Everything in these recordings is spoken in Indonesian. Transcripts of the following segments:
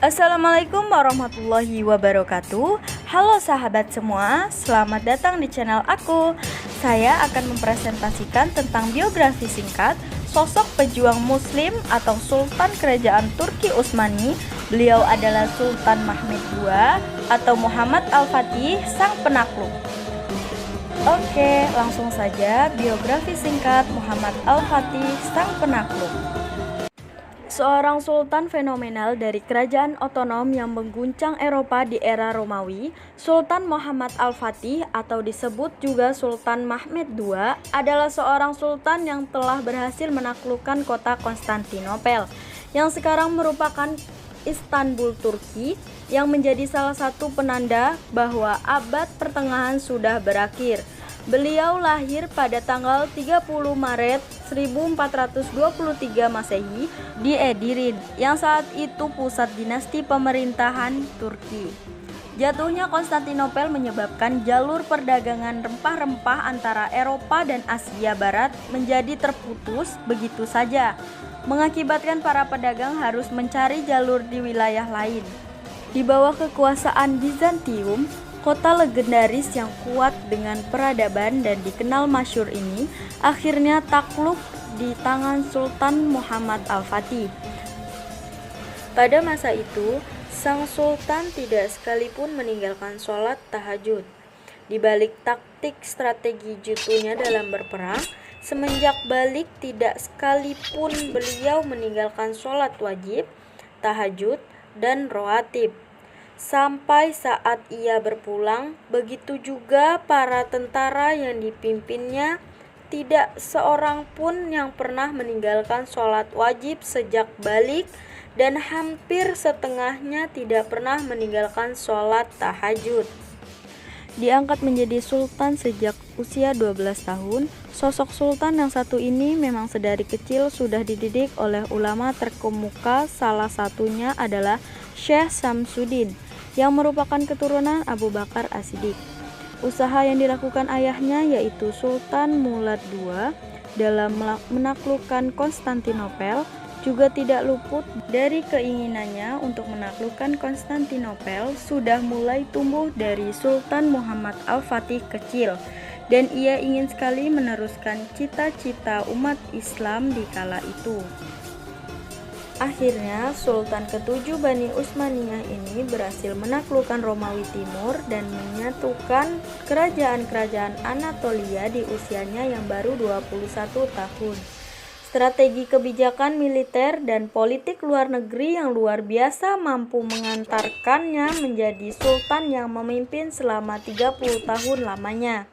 Assalamualaikum warahmatullahi wabarakatuh. Halo sahabat semua, selamat datang di channel aku. Saya akan mempresentasikan tentang biografi singkat sosok pejuang muslim atau Sultan Kerajaan Turki Utsmani. Beliau adalah Sultan Mehmed II atau Muhammad Al-Fatih, sang penakluk. Oke, langsung saja biografi singkat Muhammad Al-Fatih, sang penakluk. Seorang sultan fenomenal dari kerajaan otonom yang mengguncang Eropa di era Romawi, Sultan Muhammad Al-Fatih atau disebut juga Sultan Mehmed II adalah seorang sultan yang telah berhasil menaklukkan kota Konstantinopel, yang sekarang merupakan Istanbul, Turki, yang menjadi salah satu penanda bahwa abad pertengahan sudah berakhir. Beliau lahir pada tanggal 30 Maret 1423 Masehi di Edirne, yang saat itu pusat dinasti pemerintahan Turki. Jatuhnya Konstantinopel menyebabkan jalur perdagangan rempah-rempah antara Eropa dan Asia Barat menjadi terputus begitu saja, mengakibatkan para pedagang harus mencari jalur di wilayah lain. Di bawah kekuasaan Bizantium, kota legendaris yang kuat dengan peradaban dan dikenal masyhur ini akhirnya takluk di tangan Sultan Muhammad Al-Fatih. Pada masa itu, sang sultan tidak sekalipun meninggalkan sholat tahajud. Di balik taktik strategi jitunya dalam berperang, semenjak balik tidak sekalipun beliau meninggalkan sholat wajib, tahajud, dan rawatib. Sampai saat ia berpulang, begitu juga para tentara yang dipimpinnya, tidak seorang pun yang pernah meninggalkan sholat wajib sejak balik, dan hampir setengahnya tidak pernah meninggalkan sholat tahajud. Diangkat menjadi sultan sejak usia 12 tahun, sosok sultan yang satu ini memang sedari kecil sudah dididik oleh ulama terkemuka, salah satunya adalah Syekh Samsudin, yang merupakan keturunan Abu Bakar As-Siddiq. Usaha yang dilakukan ayahnya yaitu Sultan Mulad II dalam menaklukkan Konstantinopel juga tidak luput dari keinginannya untuk menaklukkan Konstantinopel sudah mulai tumbuh dari Sultan Muhammad Al-Fatih kecil, dan ia ingin sekali meneruskan cita-cita umat Islam di kala itu. Akhirnya, Sultan ke-7 Bani Utsmaniyah ini berhasil menaklukkan Romawi Timur dan menyatukan kerajaan-kerajaan Anatolia di usianya yang baru 21 tahun. Strategi kebijakan militer dan politik luar negeri yang luar biasa mampu mengantarkannya menjadi sultan yang memimpin selama 30 tahun lamanya.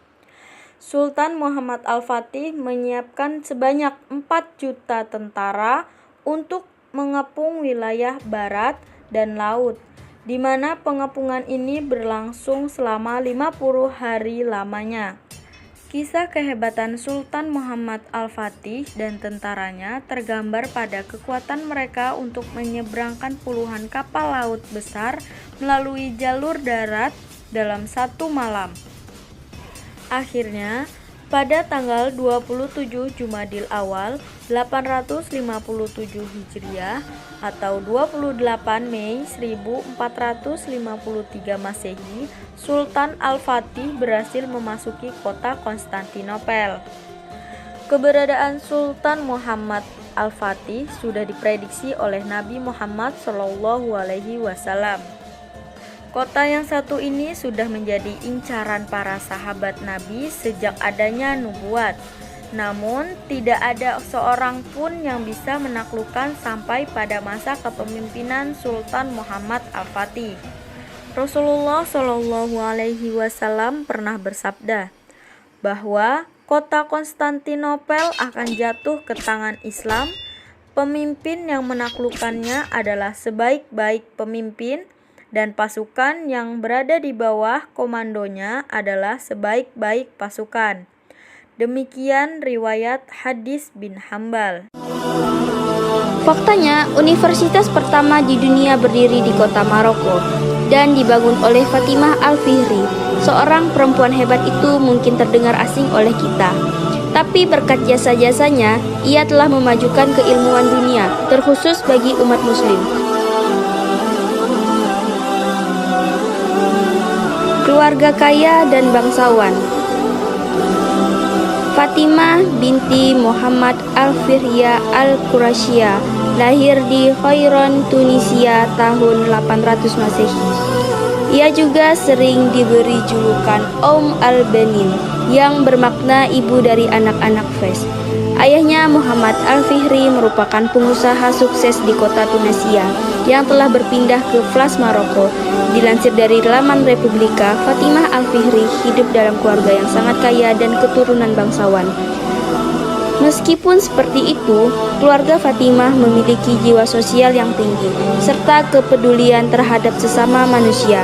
Sultan Muhammad Al-Fatih menyiapkan sebanyak 4 juta tentara untuk mengepung wilayah barat dan laut, di mana pengepungan ini berlangsung selama 50 hari lamanya. Kisah kehebatan Sultan Muhammad Al-Fatih dan tentaranya tergambar pada kekuatan mereka untuk menyeberangkan puluhan kapal laut besar melalui jalur darat dalam satu malam. Akhirnya, pada tanggal 27 Jumadil Awal 857 Hijriah atau 28 Mei 1453 Masehi, Sultan Al-Fatih berhasil memasuki kota Konstantinopel. Keberadaan Sultan Muhammad Al-Fatih sudah diprediksi oleh Nabi Muhammad SAW. Kota yang satu ini sudah menjadi incaran para sahabat Nabi sejak adanya nubuat. Namun, tidak ada seorang pun yang bisa menaklukkan sampai pada masa kepemimpinan Sultan Muhammad Al-Fatih. Rasulullah SAW pernah bersabda bahwa kota Konstantinopel akan jatuh ke tangan Islam. Pemimpin yang menaklukkannya adalah sebaik-baik pemimpin, dan pasukan yang berada di bawah komandonya adalah sebaik-baik pasukan. Demikian riwayat Hadis bin Hambal. Faktanya, universitas pertama di dunia berdiri di kota Maroko dan dibangun oleh Fatimah Al-Fihri. Seorang perempuan hebat itu mungkin terdengar asing oleh kita, tapi berkat jasa-jasanya, ia telah memajukan keilmuan dunia, terkhusus bagi umat muslim. keluarga kaya dan bangsawan. Fatimah binti Muhammad Al-Firya Al-Qurasyiyah lahir di Khairon, Tunisia tahun 800 Masehi. Ia juga sering diberi julukan Al-Banin yang bermakna ibu dari anak-anak Fes. Ayahnya Muhammad Al-Fihri merupakan pengusaha sukses di kota Tunisia yang telah berpindah ke Flas, Maroko. Dilansir dari laman Republika, Fatimah Al-Fihri hidup dalam keluarga yang sangat kaya dan keturunan bangsawan. Meskipun seperti itu, keluarga Fatimah memiliki jiwa sosial yang tinggi, serta kepedulian terhadap sesama manusia.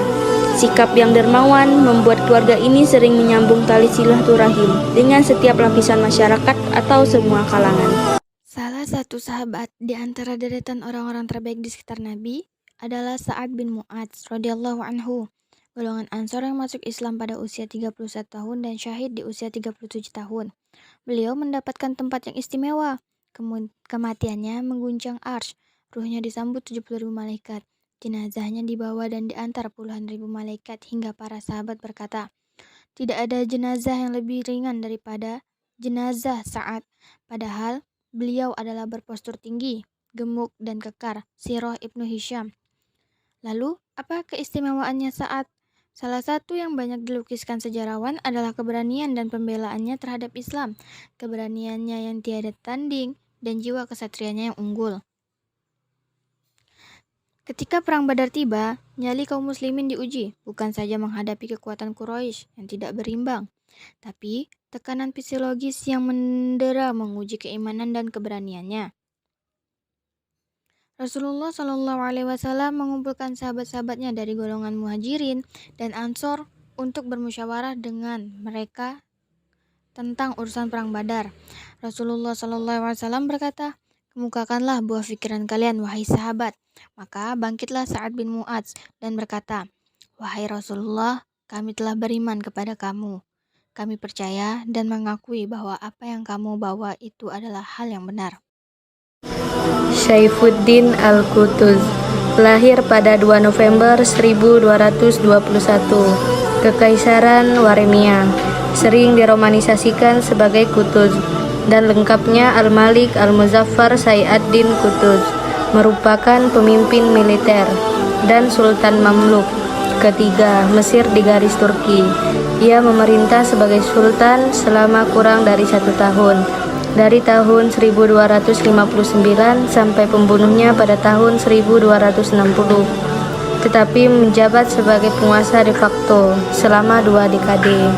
Sikap yang dermawan membuat keluarga ini sering menyambung tali silaturahim dengan setiap lapisan masyarakat atau semua kalangan. Salah satu sahabat di antara deretan orang-orang terbaik di sekitar Nabi adalah Sa'ad bin Mu'adz radhiyallahu anhu, golongan Ansor yang masuk Islam pada usia 31 tahun dan syahid di usia 37 tahun. Beliau mendapatkan tempat yang istimewa. Kematiannya mengguncang arsy, ruhnya disambut 70.000 malaikat. Jenazahnya dibawa dan diantar puluhan ribu malaikat hingga para sahabat berkata, "Tidak ada jenazah yang lebih ringan daripada jenazah Sa'ad." Padahal beliau adalah berpostur tinggi, gemuk dan kekar. Sirah Ibnu Hisham. Lalu, apa keistimewaannya Sa'ad? Salah satu yang banyak dilukiskan sejarawan adalah keberanian dan pembelaannya terhadap Islam, keberaniannya yang tiada tanding, dan jiwa kesatrianya yang unggul. Ketika Perang Badar tiba, nyali kaum muslimin diuji, bukan saja menghadapi kekuatan Quraisy yang tidak berimbang, tapi tekanan psikologis yang mendera menguji keimanan dan keberaniannya. Rasulullah SAW mengumpulkan sahabat-sahabatnya dari golongan Muhajirin dan Ansor untuk bermusyawarah dengan mereka tentang urusan Perang Badar. Rasulullah SAW berkata, "Kemukakanlah buah pikiran kalian, wahai sahabat." Maka bangkitlah Sa'ad bin Mu'adz dan berkata, "Wahai Rasulullah, kami telah beriman kepada kamu. Kami percaya dan mengakui bahwa apa yang kamu bawa itu adalah hal yang benar." Saifuddin Al-Qutuz lahir pada 2 November 1221, Kekaisaran Waremia, sering diromanisasikan sebagai Qutuz, dan lengkapnya Al-Malik Al-Muzaffar Sai'ad-Din Qutuz, merupakan pemimpin militer dan Sultan Mamluk ketiga Mesir di garis Turki. Ia memerintah sebagai Sultan selama kurang dari 1 tahun, dari tahun 1259 sampai pembunuhnya pada tahun 1260, tetapi menjabat sebagai penguasa de facto selama 2 dekade.